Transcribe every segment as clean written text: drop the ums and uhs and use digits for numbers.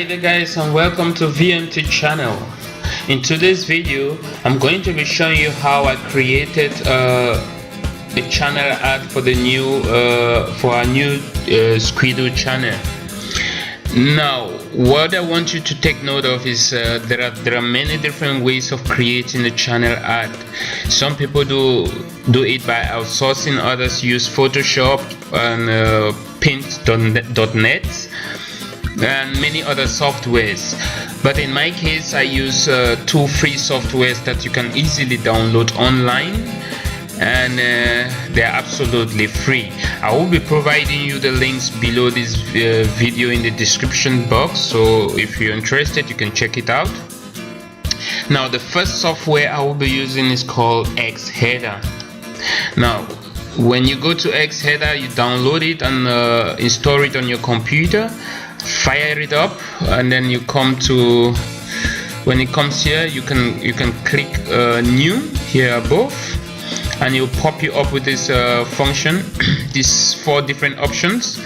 Hi there guys, and welcome to VMT channel. In today's video I'm going to be showing you how I created a channel ad for the new for our new Squiddo channel. Now what I want you to take note of is there are many different ways of creating a channel ad. Some people do it by outsourcing, others use Photoshop and paint.net and many other softwares, but in my case I use two free softwares that you can easily download online, and they're absolutely free. I will be providing you the links below this video in the description box, so if you're interested you can check it out. Now the first software I will be using is called Xheader. Now when you go to Xheader, you download it and install it on your computer, fire it up, and then you come to, when it comes here, you can click new here above, and it'll pop you up with this function, these four different options.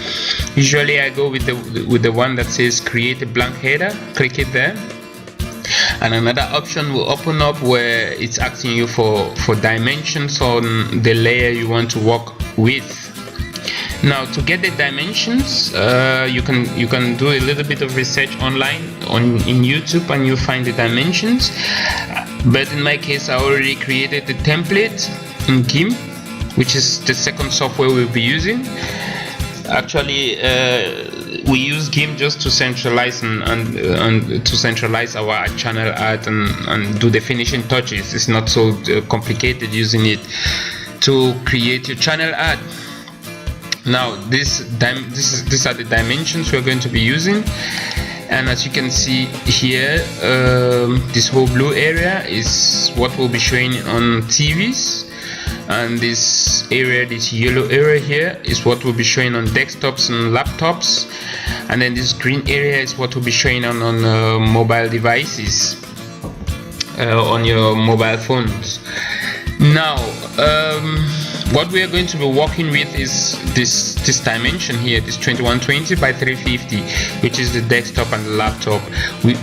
Usually I go with the one that says create a blank header. Click it there, and another option will open up where it's asking you for dimensions on the layer you want to work with. Now to get the dimensions, you can do a little bit of research online in YouTube and you'll find the dimensions, but in my case I already created the template in GIMP, which is the second software we'll be using. Actually we use GIMP just to centralize and to centralize our channel ad and do the finishing touches. It's not so complicated using it to create your channel ad. Now these are the dimensions we're going to be using, and as you can see here, this whole blue area is what will be showing on TVs, and this area, this yellow area here, is what will be showing on desktops and laptops, and then this green area is what will be showing on mobile devices, on your mobile phones. Now what we are going to be working with is this dimension here, this 2120 by 350, which is the desktop and the laptop.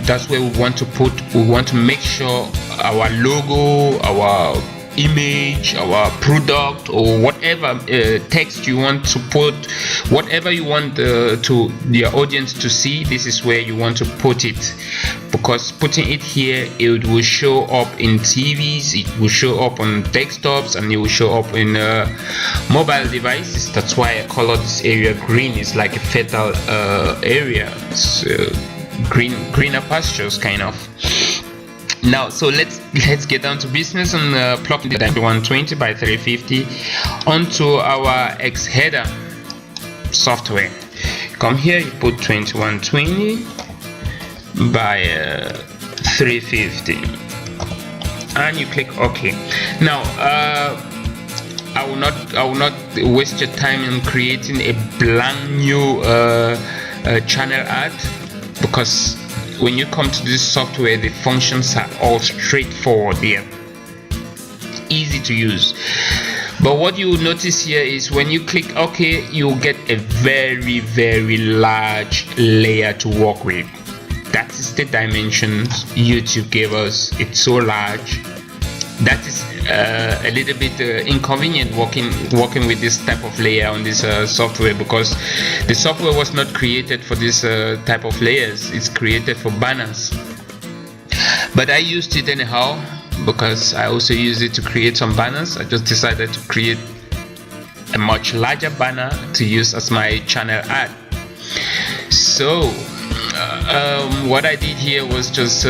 That's where we want to make sure our logo, our image, our product, or whatever text you want to put, whatever you want to your audience to see, this is where you want to put it, because putting it here, it will show up in TVs, it will show up on desktops, and it will show up in mobile devices. That's why I color this area green. It's like a fertile area. It's greener pastures kind of. Now so let's get down to business and plug the 120 by 350 onto our Xheader software. Come here, you put 2120 by 350 and you click OK. Now I will not waste your time in creating a brand new channel ad, because when you come to this software, the functions are all straightforward. They're easy to use. But what you will notice here is when you click OK, you'll get a very large layer to work with. That is the dimensions YouTube gave us. It's so large. That is a little bit inconvenient working with this type of layer on this software, because the software was not created for this type of layers. It's created for banners, but I used it anyhow because I also use it to create some banners. I just decided to create a much larger banner to use as my channel ad. So what I did here was just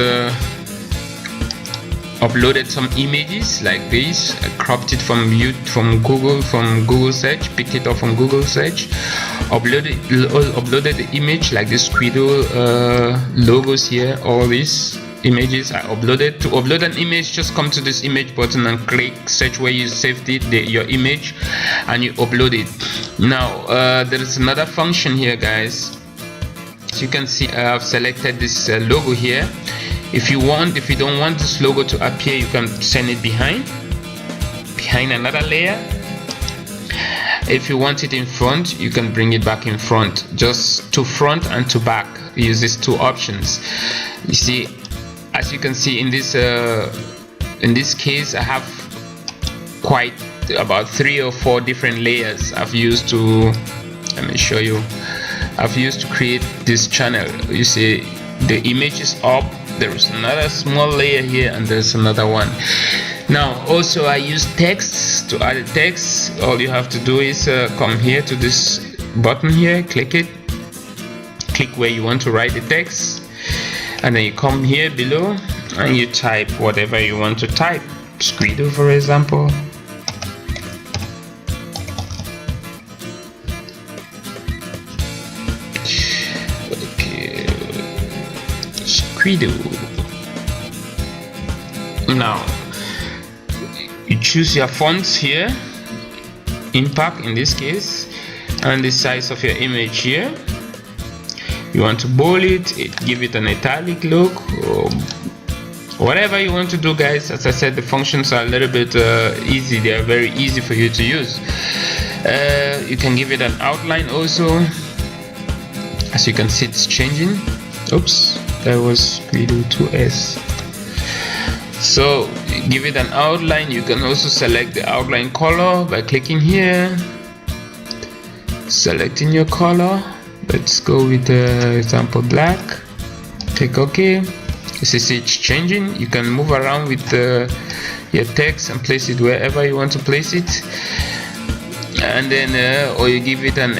uploaded some images like this. I cropped it from Google search, picked it up from Google search, uploaded the image like this Squiddo logos here, all these images I uploaded. To upload an image, just come to this image button and click search where you saved it, your image, and you upload it. Now there is another function here, guys. As you can see, I've selected this logo here. If you don't want this logo to appear, you can send it behind another layer. If you want it in front, you can bring it back in front, just to front and to back. use these two options. You see, as you can see in this case, I have quite about 3 or 4 different layers I've used to, let me show you, I've used to create this channel. You see the image is up, there is another small layer here, and there's another one. Now also I use text. To add a text, all you have to do is come here to this button here, click it, click where you want to write the text, and then you come here below and you type whatever you want to type. Squido, for example. Okay, Squido. Now you choose your fonts here, impact in this case, and the size of your image here. You want to bold it, give it an italic look, or whatever you want to do, guys. As I said, the functions are a little bit easy. They are very easy for you to use. You can give it an outline also. As you can see, it's changing. Oops, that was Squido 2S. So give it an outline. You can also select the outline color by clicking here, selecting your color. Let's go with example black. Click OK. You see it's changing. You can move around with your text and place it wherever you want to place it, and then or you give it an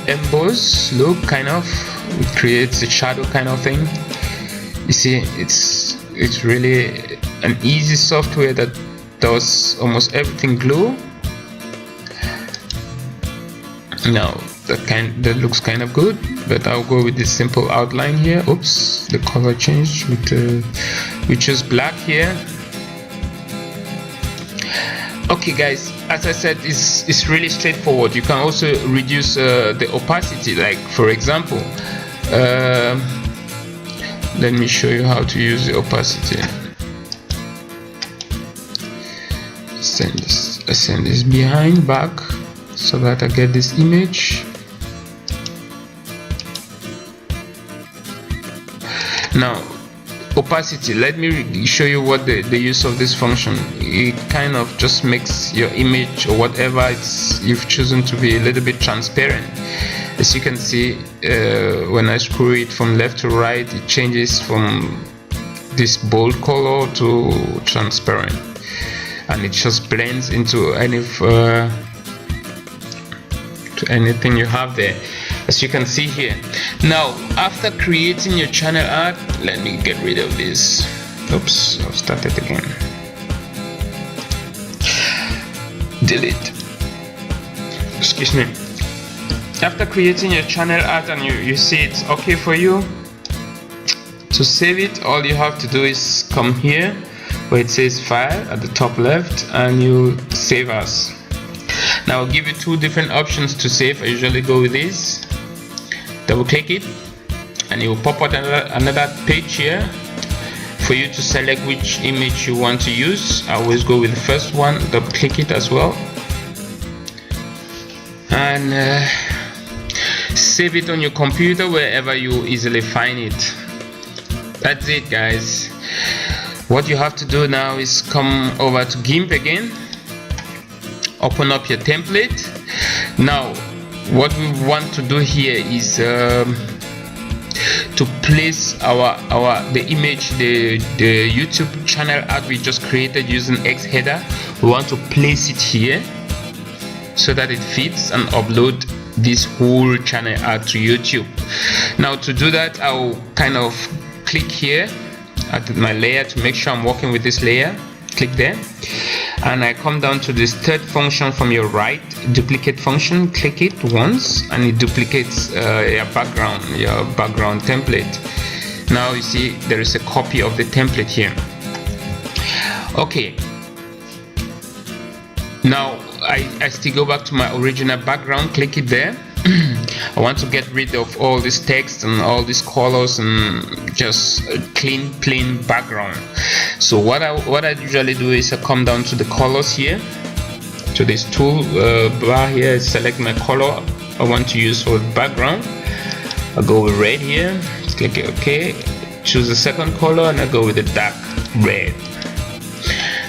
emboss look, kind of. It creates a shadow kind of thing. You see, it's really an easy software that does almost everything glow. Now that looks kind of good, but I'll go with this simple outline here. Oops, the color changed with we choose black here. Okay guys, as I said, it's really straightforward. You can also reduce the opacity, like for example, let me show you how to use the opacity. I send this behind back so that I get this image. Now opacity, let me show you what the use of this function. It kind of just makes your image or whatever you've chosen to be a little bit transparent. As you can see, when I screw it from left to right, it changes from this bold color to transparent, and it just blends into anything you have there, as you can see here. Now after creating your channel art, let me get rid of this. Oops, I'll start it again. Delete. Excuse me. After creating your channel art and you see it's okay for you to save it, all you have to do is come here where it says file at the top left and you save as. Now I'll give you 2 different options to save. I usually go with this. Double click it and it will pop out another page here for you to select which image you want to use. I always go with the first one. Double click it as well and save it on your computer wherever you easily find it. That's it, guys. What you have to do now is come over to GIMP again, open up your template. Now what we want to do here is to place the image, the YouTube channel art we just created using X header. We want to place it here so that it fits and upload this whole channel art to YouTube. Now to do that, I'll kind of click here at my layer to make sure I'm working with this layer. Click there and I come down to this third function from your right, duplicate function. Click it once and it duplicates your background template. Now you see there is a copy of the template here. Okay, now I still go back to my original background. Click it there. I want to get rid of all this text and all these colors and just a clean plain background. So what I usually do is I come down to the colors here, to this tool bar here, select my color I want to use for the background. I'll go with red here. It's click OK, choose the second color, and I go with the dark red.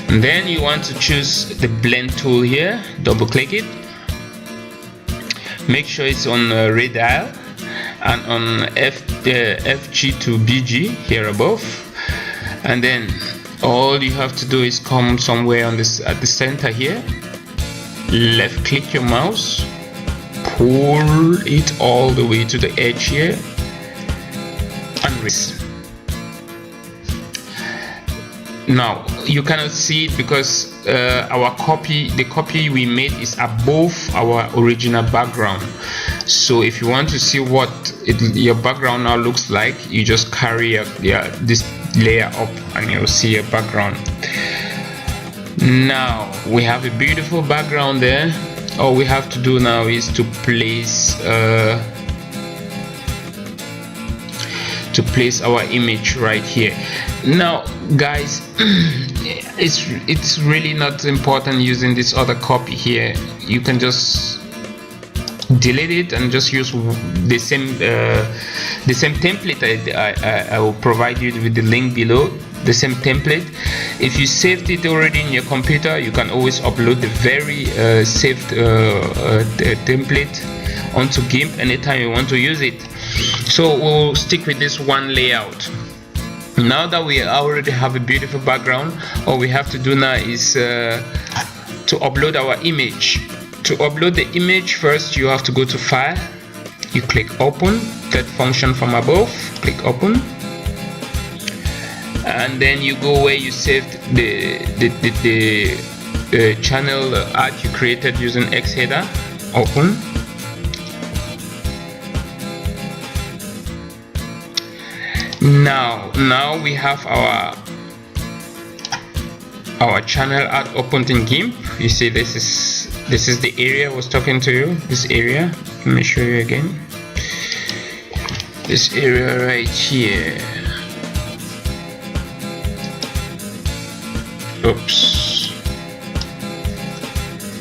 And then you want to choose the blend tool here, double click it, make sure it's on red dial and on FG to BG here above, and then all you have to do is come somewhere on this at the center here, left click your mouse, pull it all the way to the edge here, and release. Now you cannot see it because the copy we made is above our original background. So if you want to see what your background now looks like, you just carry this layer up and you'll see your background. Now we have a beautiful background there. All we have to do now is to place our image right here. Now guys, it's really not important using this other copy here. You can just delete it and just use the same template. I will provide you with the link below, the same template. If you saved it already in your computer, you can always upload the very saved template onto GIMP anytime you want to use it. So we'll stick with this one layout. Now that we already have a beautiful background, all we have to do now is to upload our image. To upload the image, first you have to go to File, you click Open, that function from above, click Open, and then you go where you saved the channel art you created using Xheader, Open. Now we have our channel art opened in GIMP. You see this is the area I was talking to you, this area. Let me show you again. This area right here. Oops.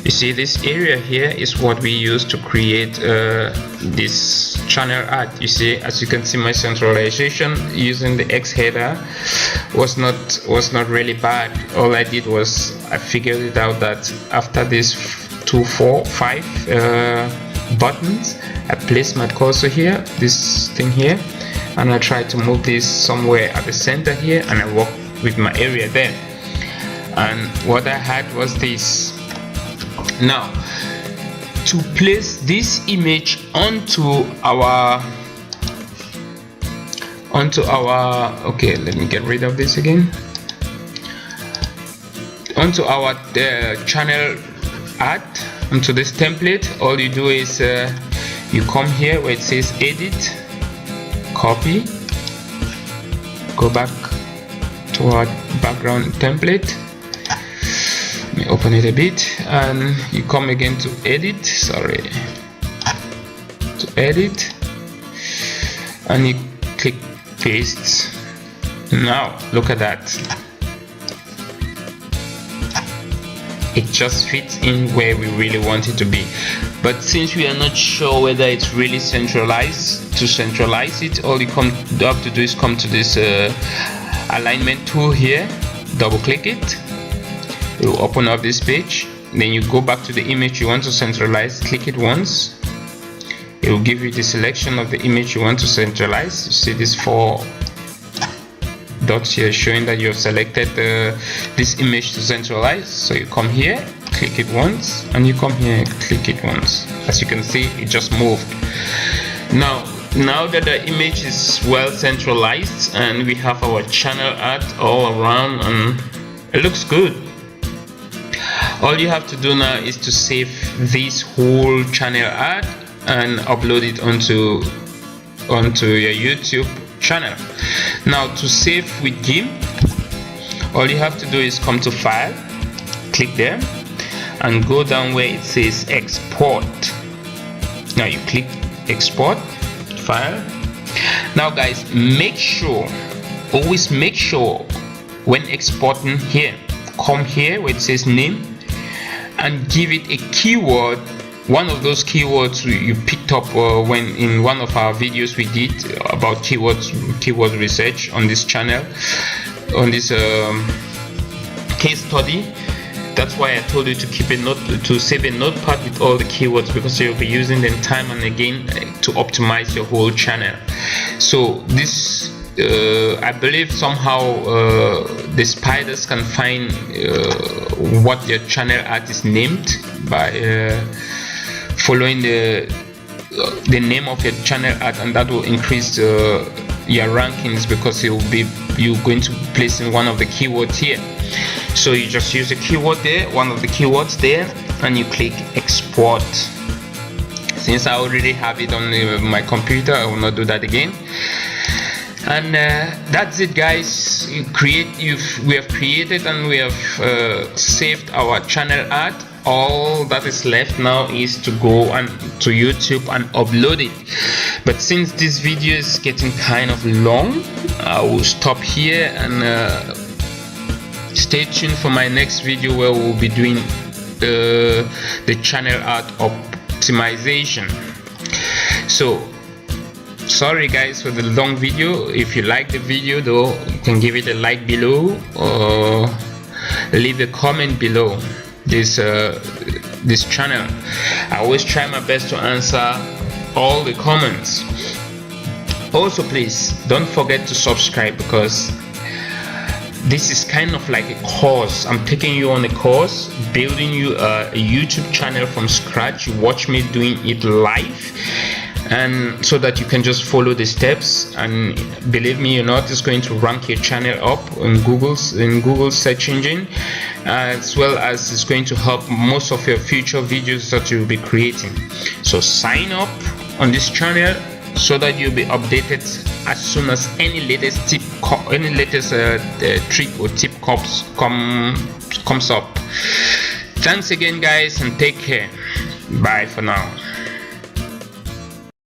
You see, this area here is what we use to create this channel art. You see, as you can see, my centralization using the Xheader was not really bad. All I did was I figured it out that after these 2, 4, 5 buttons, I placed my cursor here, this thing here, and I tried to move this somewhere at the center here, and I worked with my area there. And what I had was this. Now, to place this image onto our okay, let me get rid of this again. Onto our channel art, onto this template, all you do is you come here where it says Edit, copy, go back to our background template. Let me open it a bit, and you come again to edit, edit, and you click paste. Now look at that, it just fits in where we really want it to be. But since we are not sure whether it's really centralized, to centralize it, all you have to do is come to this alignment tool here, double click it. It will open up this page. Then you go back to the image you want to centralize, click it once. It will give you the selection of the image you want to centralize. You see these 4 dots here showing that you have selected this image to centralize. So you come here, click it once, and you come here, click it once. As you can see, it just moved. Now that the image is well centralized and we have our channel art all around and it looks good, all you have to do now is to save this whole channel art and upload it onto your YouTube channel. Now to save with GIMP, all you have to do is come to File, click there, and go down where it says Export. Now you click Export, File. Now guys, always make sure when exporting here, come here where it says Name and give it a keyword one of those keywords you picked up when in one of our videos we did about keyword research on this channel, on this case study. That's why I told you to keep a note, to save a notepad with all the keywords, because you'll be using them time and again to optimize your whole channel. So this I believe somehow the spiders can find what your channel art is named by following the name of your channel art, and that will increase your rankings, because you're going to place in one of the keywords here. So you just use a keyword there, one of the keywords there, and you click export. Since I already have it on my computer, I will not do that again. And that's it, guys. We have created and we have saved our channel art. All that is left now is to go and to YouTube and upload it. But since this video is getting kind of long, I will stop here and stay tuned for my next video, where we'll be doing the channel art optimization. So sorry guys for the long video. If you like the video though, you can give it a like below or leave a comment below this channel. I always try my best to answer all the comments. Also, please don't forget to subscribe, because this is kind of like a course. I'm taking you on a course, building you a YouTube channel from scratch. You watch me doing it live, and so that you can just follow the steps. And believe me, you're not just going to rank your channel up in Google's search engine, as well as it's going to help most of your future videos that you'll be creating. So sign up on this channel so that you'll be updated as soon as any latest trick or tip comes up. Thanks again, guys, and take care. Bye for now.